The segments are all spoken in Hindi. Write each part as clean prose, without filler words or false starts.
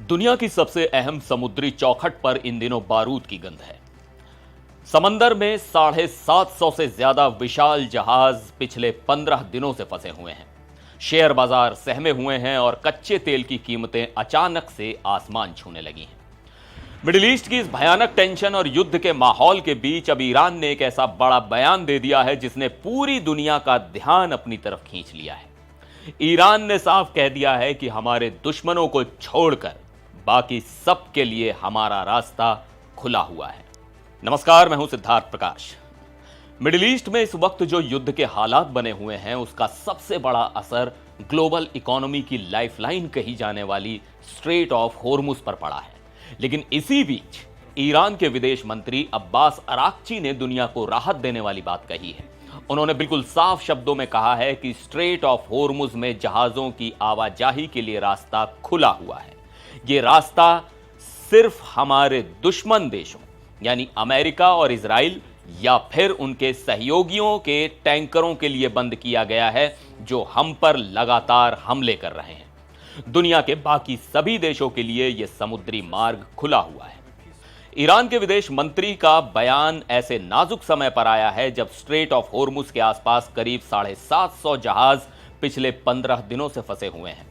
दुनिया की सबसे अहम समुद्री चौखट पर इन दिनों बारूद की गंध है। समंदर में 750 से ज्यादा विशाल जहाज पिछले 15 दिनों से फंसे हुए हैं। शेयर बाजार सहमे हुए हैं और कच्चे तेल की कीमतें अचानक से आसमान छूने लगी हैं। मिडिल ईस्ट की इस भयानक टेंशन और युद्ध के माहौल के बीच अब ईरान ने एक ऐसा बड़ा बयान दे दिया है जिसने पूरी दुनिया का ध्यान अपनी तरफ खींच लिया है। ईरान ने साफ कह दिया है कि हमारे दुश्मनों को छोड़कर बाकी सबके लिए हमारा रास्ता खुला हुआ है। नमस्कार, मैं हूं सिद्धार्थ प्रकाश। मिडिल ईस्ट में इस वक्त जो युद्ध के हालात बने हुए हैं उसका सबसे बड़ा असर ग्लोबल इकोनॉमी की लाइफलाइन कही जाने वाली स्ट्रेट ऑफ होर्मुज पर पड़ा है। लेकिन इसी बीच ईरान के विदेश मंत्री अब्बास अराक्ची ने दुनिया को राहत देने वाली बात कही है। उन्होंने बिल्कुल साफ शब्दों में कहा है कि स्ट्रेट ऑफ होर्मुज में जहाजों की आवाजाही के लिए रास्ता खुला हुआ है। ये रास्ता सिर्फ हमारे दुश्मन देशों यानी अमेरिका और इजराइल या फिर उनके सहयोगियों के टैंकरों के लिए बंद किया गया है जो हम पर लगातार हमले कर रहे हैं। दुनिया के बाकी सभी देशों के लिए यह समुद्री मार्ग खुला हुआ है। ईरान के विदेश मंत्री का बयान ऐसे नाजुक समय पर आया है जब स्ट्रेट ऑफ होर्मुज के आसपास करीब 750 जहाज पिछले 15 दिनों से फंसे हुए हैं।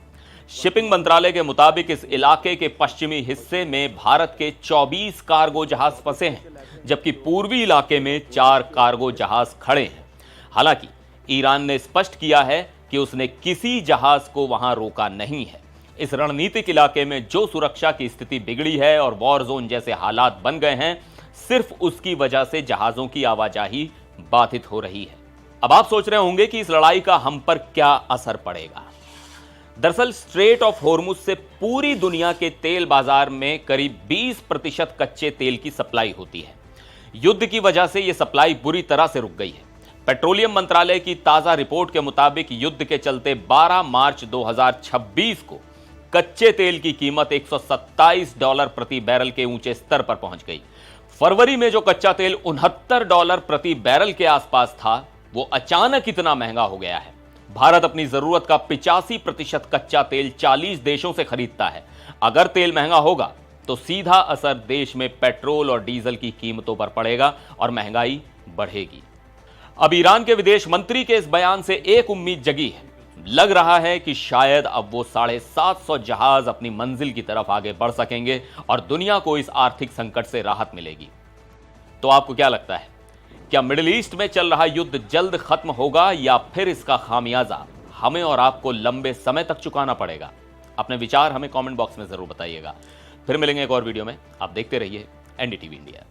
शिपिंग मंत्रालय के मुताबिक इस इलाके के पश्चिमी हिस्से में भारत के 24 कार्गो जहाज फंसे हैं, जबकि पूर्वी इलाके में 4 कार्गो जहाज खड़े हैं। हालांकि ईरान ने स्पष्ट किया है कि उसने किसी जहाज को वहां रोका नहीं है। इस रणनीतिक इलाके में जो सुरक्षा की स्थिति बिगड़ी है और वॉर जोन जैसे हालात बन गए हैं, सिर्फ उसकी वजह से जहाजों की आवाजाही बाधित हो रही है। अब आप सोच रहे होंगे कि इस लड़ाई का हम पर क्या असर पड़ेगा। दरअसल स्ट्रेट ऑफ होर्मुज से पूरी दुनिया के तेल बाजार में करीब 20% कच्चे तेल की सप्लाई होती है। युद्ध की वजह से यह सप्लाई बुरी तरह से रुक गई है। पेट्रोलियम मंत्रालय की ताजा रिपोर्ट के मुताबिक युद्ध के चलते 12 मार्च 2026 को कच्चे तेल की कीमत $127 प्रति बैरल के ऊंचे स्तर पर पहुंच गई। फरवरी में जो कच्चा तेल $69 प्रति बैरल के आसपास था, वो अचानक इतना महंगा हो गया है। भारत अपनी जरूरत का 85% कच्चा तेल 40 देशों से खरीदता है। अगर तेल महंगा होगा तो सीधा असर देश में पेट्रोल और डीजल की कीमतों पर पड़ेगा और महंगाई बढ़ेगी। अब ईरान के विदेश मंत्री के इस बयान से एक उम्मीद जगी है। लग रहा है कि शायद अब वो 750 जहाज अपनी मंजिल की तरफ आगे बढ़ सकेंगे और दुनिया को इस आर्थिक संकट से राहत मिलेगी। तो आपको क्या लगता है, क्या मिडिल ईस्ट में चल रहा युद्ध जल्द खत्म होगा या फिर इसका खामियाजा हमें और आपको लंबे समय तक चुकाना पड़ेगा? अपने विचार हमें कमेंट बॉक्स में जरूर बताइएगा। फिर मिलेंगे एक और वीडियो में। आप देखते रहिए एनडीटीवी इंडिया।